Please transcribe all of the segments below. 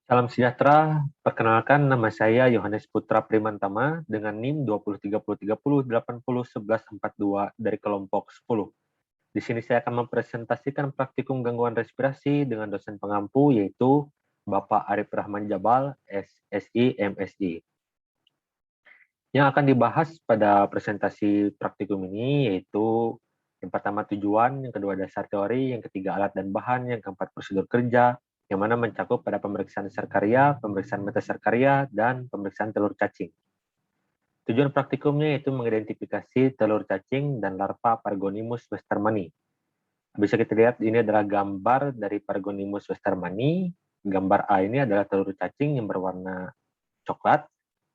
Salam sejahtera, perkenalkan nama saya Yohanes Putra Primantama dengan NIM 203030801142 dari kelompok 10. Di sini saya akan mempresentasikan praktikum gangguan respirasi dengan dosen pengampu yaitu Bapak Arif Rahman Jabal, SSI MSI. Yang akan dibahas pada presentasi praktikum ini yaitu yang pertama tujuan, yang kedua dasar teori, yang ketiga alat dan bahan, yang keempat prosedur kerja, yang mana mencakup pada pemeriksaan dasar karya, pemeriksaan metasar karya, dan pemeriksaan telur cacing. Tujuan praktikumnya yaitu mengidentifikasi telur cacing dan larva Pargonimus westermani. Bisa kita lihat ini adalah gambar dari Pargonimus westermani. Gambar A ini adalah telur cacing yang berwarna coklat.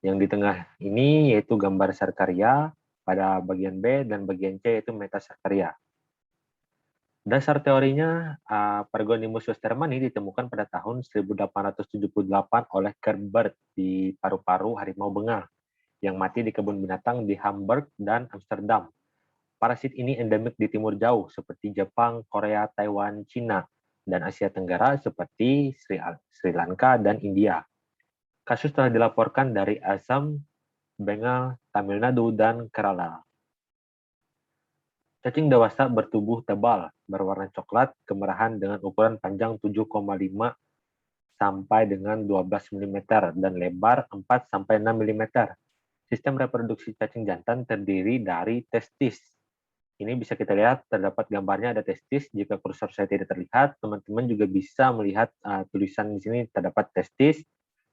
Yang di tengah ini yaitu gambar sarkarya, pada bagian B dan bagian C yaitu metasarkarya. Dasar teorinya, Pargonimus westermani ditemukan pada tahun 1878 oleh Gerbert di paru-paru harimau bengal yang mati di kebun binatang di Hamburg dan Amsterdam. Parasit ini endemik di timur jauh seperti Jepang, Korea, Taiwan, Cina, dan Asia Tenggara seperti Sri Lanka dan India. Kasus telah dilaporkan dari Assam, Bengal, Tamil Nadu, dan Kerala. Cacing dewasa bertubuh tebal, berwarna coklat, kemerahan dengan ukuran panjang 7,5 sampai dengan 12 mm dan lebar 4 sampai 6 mm. Sistem reproduksi cacing jantan terdiri dari testis. Ini bisa kita lihat, terdapat gambarnya ada testis. Jika kursor saya tidak terlihat, teman-teman juga bisa melihat tulisan di sini terdapat testis.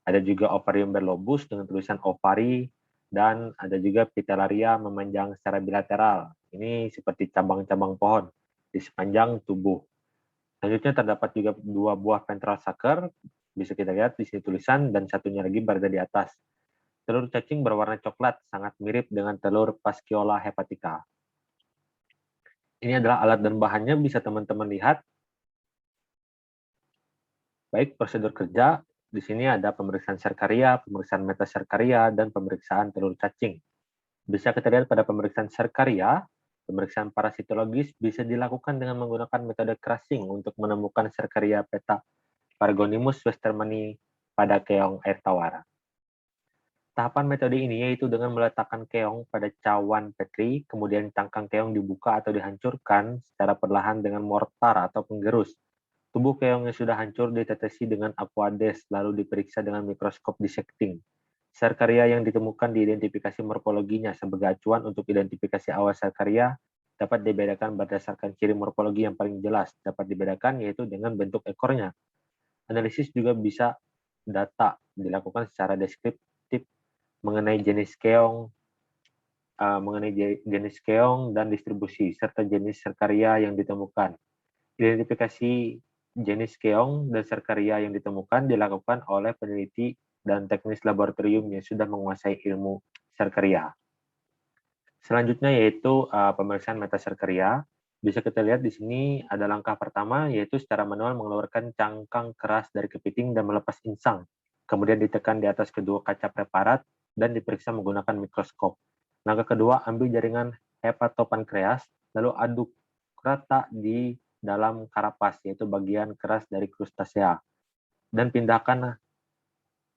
Ada juga ovarium berlobus dengan tulisan ovari, dan ada juga pitellaria memanjang secara bilateral. Ini seperti cabang-cabang pohon di sepanjang tubuh. Selanjutnya terdapat juga 2 buah ventral sucker, bisa kita lihat di sini tulisan, dan satunya lagi berada di atas. Telur cacing berwarna coklat, sangat mirip dengan telur Pasceola hepatica. Ini adalah alat dan bahannya, bisa teman-teman lihat. Baik, prosedur kerja. Di sini ada pemeriksaan sarkarya, pemeriksaan metasarkarya, dan pemeriksaan telur cacing. Bisa kita lihat pada pemeriksaan sarkarya, pemeriksaan parasitologis bisa dilakukan dengan menggunakan metode crushing untuk menemukan sarkarya peta Pargonimus westermani pada keong air tawar. Tahapan metode ini yaitu dengan meletakkan keong pada cawan petri, kemudian cangkang keong dibuka atau dihancurkan secara perlahan dengan mortar atau penggerus. Tubuh keong yang sudah hancur ditetesi dengan aquades, lalu diperiksa dengan mikroskop dissecting. Sarkarya yang ditemukan diidentifikasi morfologinya sebagai acuan untuk identifikasi awal sarkarya dapat dibedakan berdasarkan ciri morfologi yang paling jelas. Dapat dibedakan yaitu dengan bentuk ekornya. Analisis juga bisa data dilakukan secara deskriptif mengenai jenis keong dan distribusi serta jenis sarkarya yang ditemukan. Identifikasi jenis keong dan sarkarya yang ditemukan dilakukan oleh peneliti dan teknis laboratorium yang sudah menguasai ilmu sarkarya. Selanjutnya yaitu pemeriksaan metasarkarya. Bisa kita lihat di sini ada langkah pertama yaitu secara manual mengeluarkan cangkang keras dari kepiting dan melepas insang. Kemudian ditekan di atas kedua kaca preparat dan diperiksa menggunakan mikroskop. Langkah kedua, ambil jaringan hepatopankreas lalu aduk rata di dalam karapas, yaitu bagian keras dari krustasea, dan pindahkan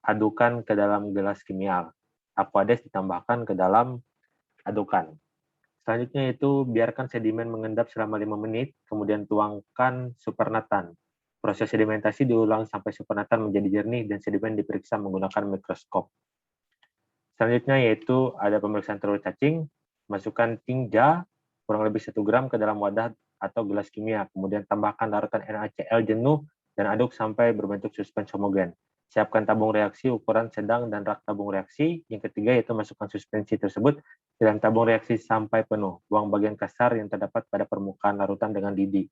adukan ke dalam gelas kimia. Aquades ditambahkan ke dalam adukan. Selanjutnya itu biarkan sedimen mengendap selama 5 menit, kemudian tuangkan supernatan. Proses sedimentasi diulang sampai supernatan menjadi jernih dan sedimen diperiksa menggunakan mikroskop. Selanjutnya yaitu ada pemeriksaan telur cacing, masukkan tinja kurang lebih 1 gram ke dalam wadah atau gelas kimia, kemudian tambahkan larutan NaCl jenuh dan aduk sampai berbentuk suspens homogen. Siapkan tabung reaksi ukuran sedang dan rak tabung reaksi. Yang ketiga yaitu masukkan suspensi tersebut ke dalam tabung reaksi sampai penuh. Buang bagian kasar yang terdapat pada permukaan larutan dengan lidi.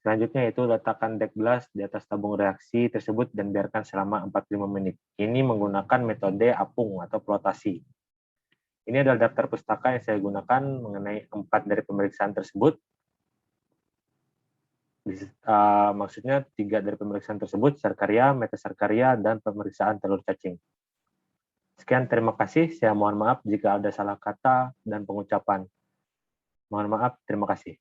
Selanjutnya yaitu letakkan dek gelas di atas tabung reaksi tersebut dan biarkan selama 45 menit. Ini menggunakan metode apung atau flotasi. Ini adalah daftar pustaka yang saya gunakan mengenai 4 dari pemeriksaan tersebut. Maksudnya 3 dari pemeriksaan tersebut, sarkarya, metasarkarya, dan pemeriksaan telur cacing. Sekian, terima kasih. Saya mohon maaf jika ada salah kata dan pengucapan. Mohon maaf, terima kasih.